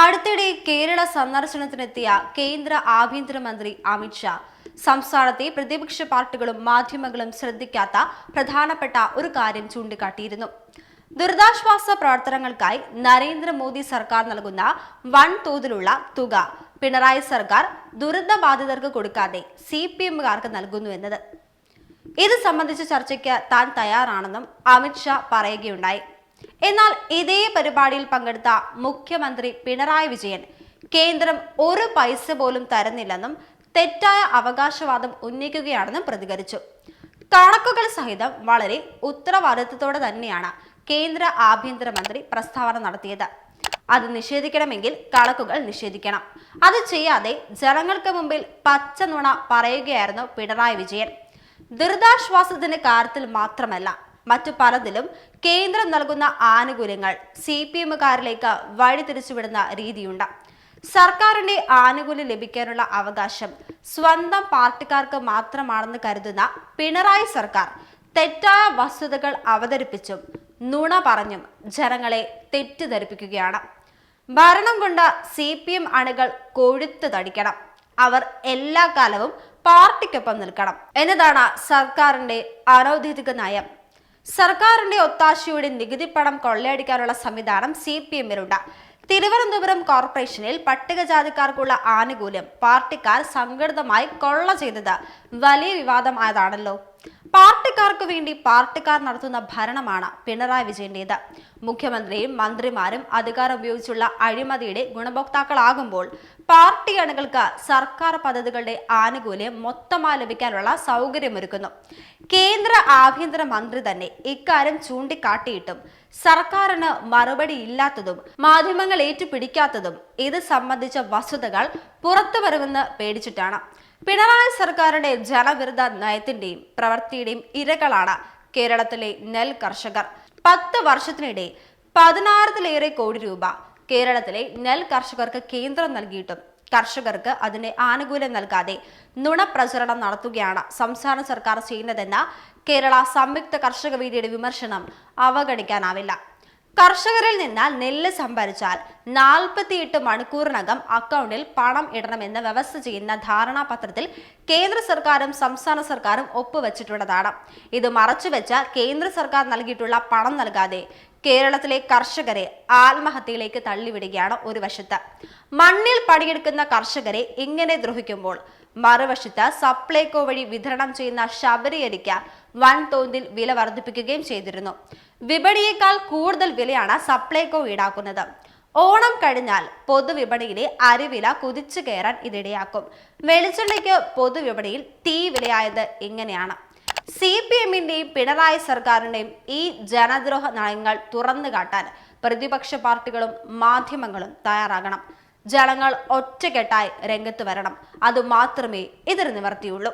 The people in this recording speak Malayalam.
അടുത്തിടെ കേരള സന്ദർശനത്തിനെത്തിയ കേന്ദ്ര ആഭ്യന്തരമന്ത്രി അമിത് ഷാ സംസ്ഥാനത്തെ പ്രതിപക്ഷ പാർട്ടികളും മാധ്യമങ്ങളും ശ്രദ്ധിക്കാത്ത പ്രധാനപ്പെട്ട ഒരു കാര്യം ചൂണ്ടിക്കാട്ടിയിരുന്നു. ദുരിതാശ്വാസ പ്രവർത്തനങ്ങൾക്കായി നരേന്ദ്രമോദി സർക്കാർ നൽകുന്ന വൻതോതിലുള്ള തുക പിണറായി സർക്കാർ ദുരന്തബാധിതർക്ക് കൊടുക്കാതെ CPM-കാർക്ക് നൽകുന്നു എന്നത്. ഇത് സംബന്ധിച്ച ചർച്ചയ്ക്ക് താൻ തയ്യാറാണെന്നും അമിത് ഷാ പറയുകയുണ്ടായി. എന്നാൽ ഇതേ പരിപാടിയിൽ പങ്കെടുത്ത മുഖ്യമന്ത്രി പിണറായി വിജയൻ കേന്ദ്രം ഒരു പൈസ പോലും തരുന്നില്ലെന്നും തെറ്റായ അവകാശവാദം ഉന്നയിക്കുകയാണെന്നും പ്രതികരിച്ചു. കണക്കുകൾ സഹിതം വളരെ ഉത്തരവാദിത്വത്തോടെ തന്നെയാണ് കേന്ദ്ര ആഭ്യന്തരമന്ത്രി പ്രസ്താവന നടത്തിയത്. അത് നിഷേധിക്കണമെങ്കിൽ കണക്കുകൾ നിഷേധിക്കണം. അത് ചെയ്യാതെ ജനങ്ങൾക്ക് മുമ്പിൽ പച്ച നുണ പറയുകയായിരുന്നു പിണറായി വിജയൻ. ദുരിതാശ്വാസത്തിന്റെ കാര്യത്തിൽ മാത്രമല്ല, മറ്റു പലതിലും കേന്ദ്രം നൽകുന്ന ആനുകൂല്യങ്ങൾ CPM-കാരിലേക്ക് വഴിതിരിച്ചുവിടുന്ന രീതിയുണ്ട്. സർക്കാരിന്റെ ആനുകൂല്യം ലഭിക്കാനുള്ള അവകാശം സ്വന്തം പാർട്ടിക്കാർക്ക് മാത്രമാണെന്ന് കരുതുന്ന പിണറായി സർക്കാർ തെറ്റായ വസ്തുതകൾ അവതരിപ്പിച്ചും നുണ പറഞ്ഞും ജനങ്ങളെ തെറ്റിദ്ധരിപ്പിക്കുകയാണ്. ഭരണം കൊണ്ട് CPM അണികൾ കൊഴുത്തു തടിക്കണം, അവർ എല്ലാ കാലവും പാർട്ടിക്കൊപ്പം നിൽക്കണം എന്നതാണ് സർക്കാരിന്റെ അനൗദ്യോഗിക നയം. സർക്കാരിന്റെ ഒത്താശയുടെ നികുതി പണം കൊള്ളയടിക്കാനുള്ള സംവിധാനം CPM-ലുണ്ട്. തിരുവനന്തപുരം കോർപ്പറേഷനിൽ പട്ടികജാതിക്കാർക്കുള്ള ആനുകൂല്യം പാർട്ടിക്കാർ സംഘടിതമായി കൊള്ള ചെയ്തത് വലിയ വിവാദമായതാണല്ലോ. പാർട്ടിക്കാർക്ക് വേണ്ടി പാർട്ടിക്കാർ നടത്തുന്ന ഭരണമാണ് പിണറായി വിജയന്റേത്. മുഖ്യമന്ത്രിയും മന്ത്രിമാരും അധികാരം ഉപയോഗിച്ചുള്ള അഴിമതിയുടെ ഗുണഭോക്താക്കളാകുമ്പോൾ പാർട്ടി അണികൾക്ക് സർക്കാർ പദ്ധതികളുടെ ആനുകൂല്യം മൊത്തമായി ലഭിക്കാനുള്ള സൗകര്യമൊരുക്കുന്നു. കേന്ദ്ര ആഭ്യന്തര മന്ത്രി തന്നെ ഇക്കാര്യം ചൂണ്ടിക്കാട്ടിയിട്ടും സർക്കാരിന് മറുപടി ഇല്ലാത്തതും മാധ്യമങ്ങൾ ഏറ്റുപിടിക്കാത്തതും ഇത് സംബന്ധിച്ച വസ്തുതകൾ പുറത്തു വരുമെന്ന് പേടിച്ചിട്ടാണ്. പിണറായി സർക്കാരിന്റെ ജനവിരുദ്ധ നയത്തിന്റെയും പ്രവൃത്തിയുടെയും ഇരകളാണ് കേരളത്തിലെ നെൽ കർഷകർ. 10 വർഷത്തിനിടെ 16,000 കോടി രൂപ കേരളത്തിലെ നെൽ കർഷകർക്ക് കേന്ദ്രം നൽകിയിട്ടും കർഷകർക്ക് അതിന്റെ ആനുകൂല്യം നൽകാതെ നുണപ്രചരണം നടത്തുകയാണ് സംസ്ഥാന സർക്കാർ ചെയ്യുന്നതെന്ന കേരള സംയുക്ത കർഷക വേദിയുടെ വിമർശനം അവഗണിക്കാനാവില്ല. കർഷകരിൽ നിന്ന് നെല്ല് സംഭരിച്ചാൽ 48 മണിക്കൂറിനകം അക്കൗണ്ടിൽ പണം ഇടണമെന്ന് വ്യവസ്ഥ ചെയ്യുന്ന ധാരണാപത്രത്തിൽ കേന്ദ്ര സർക്കാരും സംസ്ഥാന സർക്കാരും ഒപ്പുവെച്ചിട്ടുള്ളതാണ്. ഇത് മറച്ചുവെച്ച കേന്ദ്ര സർക്കാർ നൽകിയിട്ടുള്ള പണം നൽകാതെ കേരളത്തിലെ കർഷകരെ ആത്മഹത്യയിലേക്ക് തള്ളിവിടുകയാണ് ഒരു വശത്ത്. മണ്ണിൽ പണിയെടുക്കുന്ന കർഷകരെ ഇങ്ങനെ ദ്രോഹിക്കുമ്പോൾ മറുവശത്ത് സപ്ലൈകോ വഴി വിതരണം ചെയ്യുന്ന ശബരിയരിക്ക് വൻതോതിൽ വില വർദ്ധിപ്പിക്കുകയും ചെയ്തിരുന്നു. വിപണിയേക്കാൾ കൂടുതൽ വിലയാണ് സപ്ലൈകോ ഈടാക്കുന്നത്. ഓണം കഴിഞ്ഞാൽ പൊതുവിപണിയിലെ അരിവില കുതിച്ചു കയറാൻ ഇതിടയാക്കും. വെളിച്ചെണ്ണയ്ക്ക് പൊതുവിപണിയിൽ തീ വിലയായത് ഇങ്ങനെയാണ്. CPM-ന്റെയും പിണറായി സർക്കാരിന്റെയും ഈ ജനദ്രോഹ നയങ്ങൾ തുറന്നു കാട്ടാൻ പ്രതിപക്ഷ പാർട്ടികളും മാധ്യമങ്ങളും തയ്യാറാകണം. ജനങ്ങൾ ഒറ്റക്കെട്ടായി രംഗത്ത് വരണം. അതുമാത്രമേ ഇതിന് നിവർത്തിയുള്ളൂ.